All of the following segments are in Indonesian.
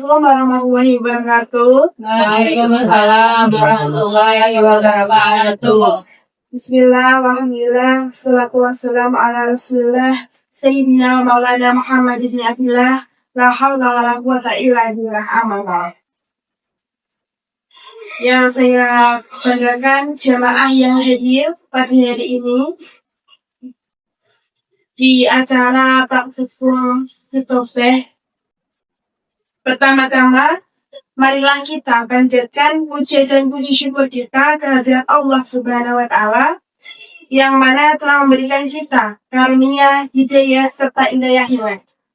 Assalamualaikum warahmatullahi wabarakatuh. Waalaikumsalam warahmatullahi wabarakatuh. Bismillah, walhamdulillah, salatu wassalamu ala rasulillah, Sayyidina Maulana Muhammad ibn Abdillah, la hawla wa la quwwata illa billah, amallah. Yang saya banggakan jamaah yang hadir pada hari ini di acara Takfiful Fitobeh. Pertama-tama, marilah kita panjatkan puji dan puji syukur kita kehadirat Allah Subhanahu wa Ta'ala yang mana telah memberikan kita karunia, hidayah, serta hidayah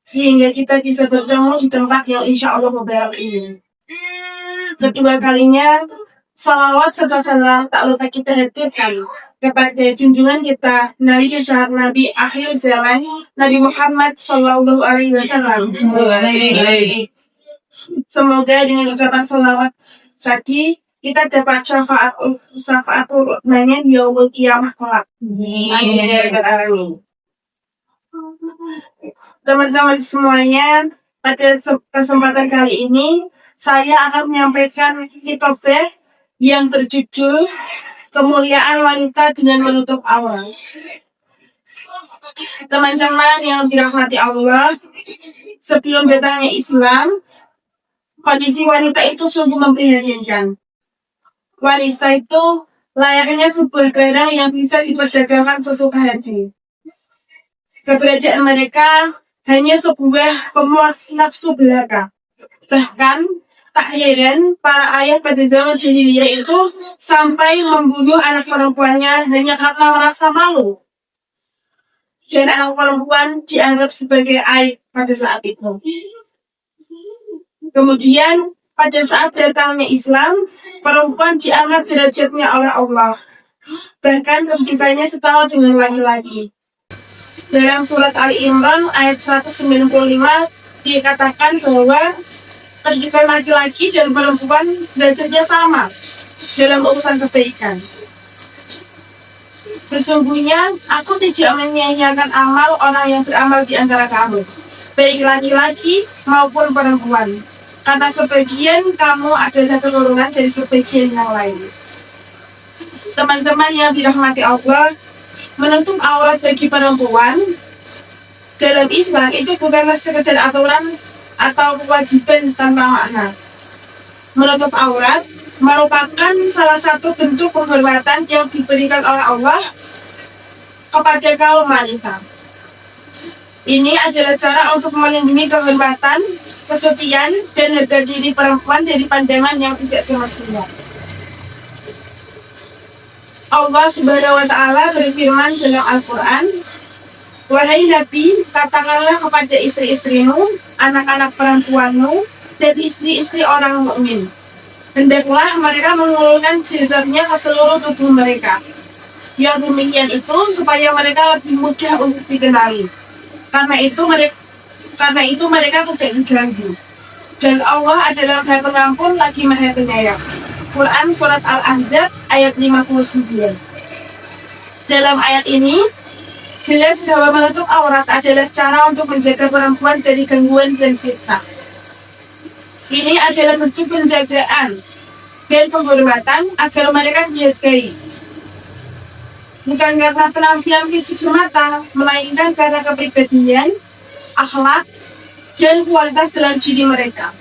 sehingga kita bisa bertemu di tempat yang insya Allah mubarak ini. Kedua kalinya, salawat serta salam tak lupa kita haturkan kepada junjungan kita Nabi besar Nabi akhir zaman Nabi Muhammad Sallallahu Alaihi Wasallam. Semoga dengan ucapan salawat tadi kita dapat syafaatul uthmanya di yaumul qiyamah kelak. Teman-teman semuanya, pada kesempatan kali ini saya akan menyampaikan khitbah yang berjudul Kemuliaan Wanita dengan Menutup Aurat. Teman-teman yang dirahmati Allah, sebelum datangnya Islam, kondisi wanita itu sungguh memprihatinkan. Wanita itu layaknya sebuah barang yang bisa diperdagangkan sesuka hati. Keberadaan mereka hanya sebuah pemuas nafsu belaka. Bahkan tak heran para ayah pada zaman jahiliyah itu sampai membunuh anak perempuannya hanya karena merasa malu. Dan anak perempuan dianggap sebagai aib pada saat itu. Kemudian pada saat datangnya Islam, perempuan diangkat derajatnya oleh Allah. Bahkan kedudukannya setara dengan laki-laki. Dalam surat Ali Imran ayat 195 dikatakan bahwa kedudukan laki-laki dan perempuan derajatnya sama dalam urusan kebaikan. Sesungguhnya aku tidak menyia-nyiakan amal orang yang beramal di antara kamu, baik laki-laki maupun perempuan. Karena sebagian kamu adalah keturunan dari sebagian yang lain. Teman-teman yang dirahmati Allah, menutup aurat bagi perempuan dalam Islam itu bukanlah sekedar aturan atau kewajiban tanpa makna. Menutup aurat merupakan salah satu bentuk penghormatan yang diberikan oleh Allah kepada kaum wanita. Ini adalah cara untuk melindungi kehormatan, kesucian, dan harga diri perempuan dari pandangan yang tidak semestinya. Allah Subhanahu wa Ta'ala berfirman dalam Al-Quran, "Wahai Nabi, katakanlah kepada istri-istrimu, anak-anak perempuanmu, dan istri-istri orang mukmin, hendaklah mereka mengulurkan jilbabnya ke seluruh tubuh mereka. Yang demikian itu supaya mereka lebih mudah untuk dikenali. Karena itu mereka tidak diganggu. Dan Allah adalah Maha Pengampun lagi Maha Penyayang." Quran Surat Al-Ahzab ayat 59. Dalam ayat ini jelas bahwa menutup aurat adalah cara untuk menjaga perempuan dari gangguan dan fitnah. Ini adalah bentuk penjagaan dan penghormatan agar mereka dihargai. Bukan karena penampilan fisik semata, melainkan karena kepribadian, akhlak, dan kualitas dalam diri mereka.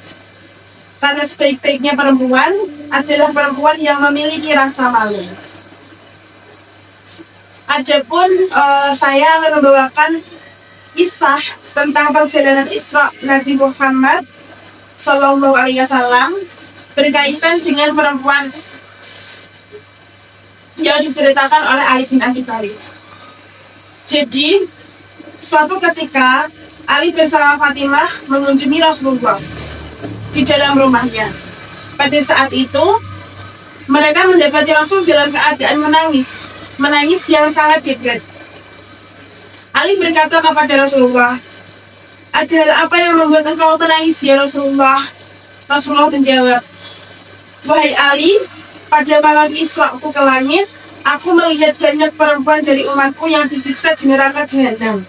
Karena sebaik-baiknya perempuan adalah perempuan yang memiliki rasa malu. Adapun saya akan membawakan kisah tentang perjalanan Isra Nabi Muhammad Sallallahu Alaihi Wasallam berkaitan dengan perempuan yang diceritakan oleh Ali bin Abi Thalib. Jadi, suatu ketika Ali bersama Fatimah mengunjungi Rasulullah di dalam rumahnya. Pada saat itu, mereka mendapati Rasul dalam keadaan menangis yang sangat hebat. Ali berkata kepada Rasulullah, "Ada hal apa yang membuat engkau menangis ya Rasulullah?" Rasulullah menjawab, "Wahai Ali, pada malam Isra'ku ke langit, aku melihat banyak perempuan dari umatku yang disiksa di neraka Jahannam.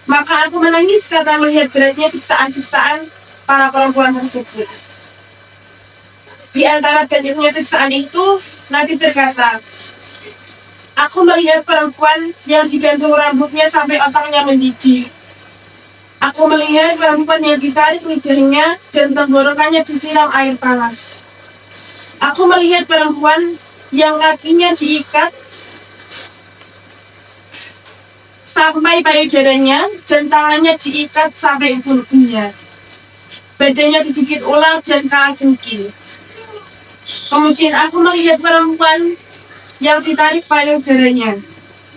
Maka aku menangis karena melihat beratnya siksaan-siksaan para perempuan tersebut. Di antara banyaknya siksaan itu, Nabi berkata, "Aku melihat perempuan yang digantung rambutnya sampai otaknya mendidih. Aku melihat perempuan yang ditarik lidahnya dan tenggorokannya disiram air panas. Aku melihat perempuan yang kakinya diikat sampai payudaranya dan tangannya diikat sampai punggungnya. Badannya digigit ular dan kalajengking. Kemudian aku melihat perempuan yang ditarik payudaranya.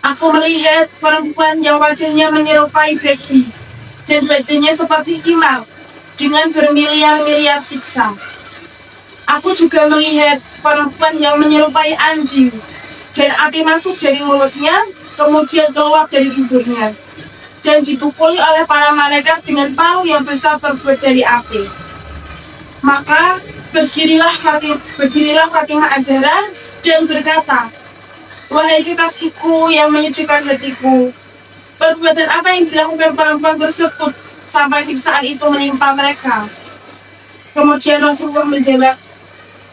Aku melihat perempuan yang wajahnya menyerupai babi dan badannya seperti himar dengan bermiliar-miliar siksa. Aku juga melihat perempuan yang menyerupai anjing dan api masuk dari mulutnya, kemudian keluar dari hidungnya dan dipukuli oleh para malaikat dengan palu yang besar terbuat dari api. Maka berdirilah Fatimah Az-Zahra dan berkata, 'Wahai kekasihku yang menyejukkan hatiku, perbuatan apa yang dilakukan perempuan tersebut sampai siksaan itu menimpa mereka?' Kemudian Rasulullah menjawab,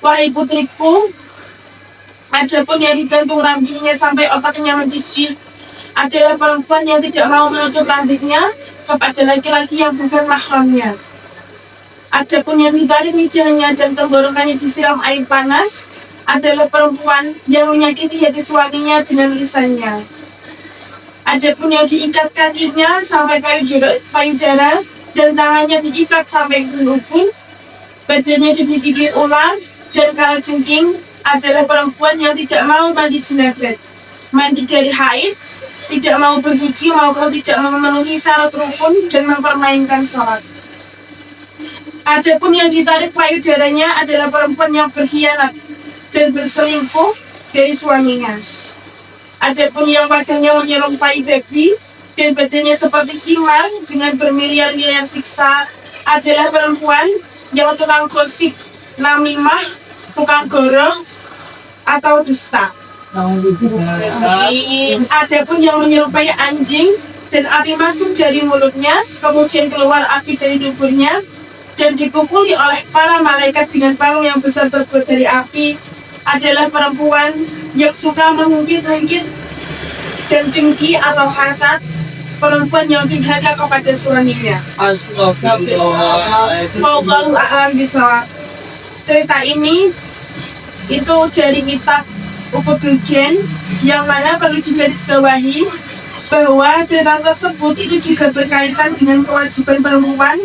'Wahai putriku, adapun yang digantung rambutnya sampai otaknya mendidih adalah perempuan yang tidak mau menutup rambutnya kepada laki-laki yang bukan mahramnya. Adapun yang ditarik lidahnya dan tenggorokannya disiram air panas adalah perempuan yang menyakiti hati suaminya dengan lisannya. Adapun yang diikat kakinya sampai payudara dan tangannya diikat sampai ujung, badannya digigit ular dan kalajengking adalah perempuan yang tidak mau mandi jenabat, mandi dari haid, tidak mau bersuci maupun tidak memenuhi syarat rukun dan mempermainkan sholat. Adapun yang ditarik payudaranya adalah perempuan yang berkhianat dan berselingkuh dari suaminya. Adapun yang wajahnya menyerupai babi dan badannya seperti himar dengan bermiliar-miliar siksa adalah perempuan yang tukang gosip, namimah, tukang gorong, atau dusta. Adapun yang menyerupai anjing dan api masuk dari mulutnya, kemudian keluar api dari tubuhnya dan dipukuli oleh para malaikat dengan palu yang besar terbuat dari api adalah perempuan yang suka mengungkit-ungkit dan dengki atau hasad, perempuan yang durhaka kepada suaminya. Wallahu a'lam bishawab. Cerita ini itu dari kitab Uqudul Jan, yang mana perlu digarisbawahi bahwa cerita tersebut itu juga berkaitan dengan kewajiban perempuan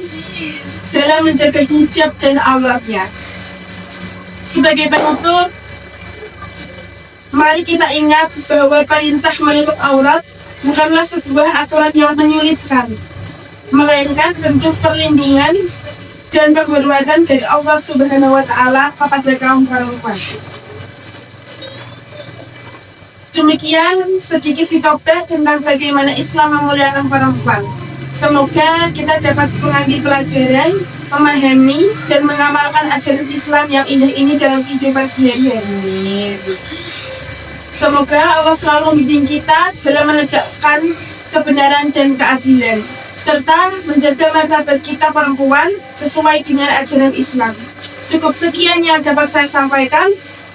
dalam menjaga hijab dan auratnya. Sebagai penutup, mari kita ingat bahwa perintah menutup aurat bukanlah sebuah aturan yang menyulitkan, melainkan bentuk perlindungan dan penghormatan dari Allah Subhanahu wa Ta'ala kepada kaum perempuan. Demikian sedikit fitobah tentang bagaimana Islam memuliakan perempuan. Semoga kita dapat mengambil pelajaran, memahami, dan mengamalkan ajaran Islam yang indah ini dalam kehidupan sehari-hari. Semoga Allah selalu membimbing kita dalam menegakkan kebenaran dan keadilan, serta menjaga martabat kita perempuan sesuai dengan ajaran Islam. Cukup sekian yang dapat saya sampaikan.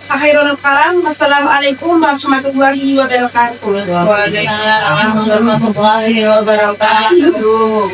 Akhirul kalam. Wassalamualaikum warahmatullahi wabarakatuh. Waalaikumsalam warahmatullahi wabarakatuh.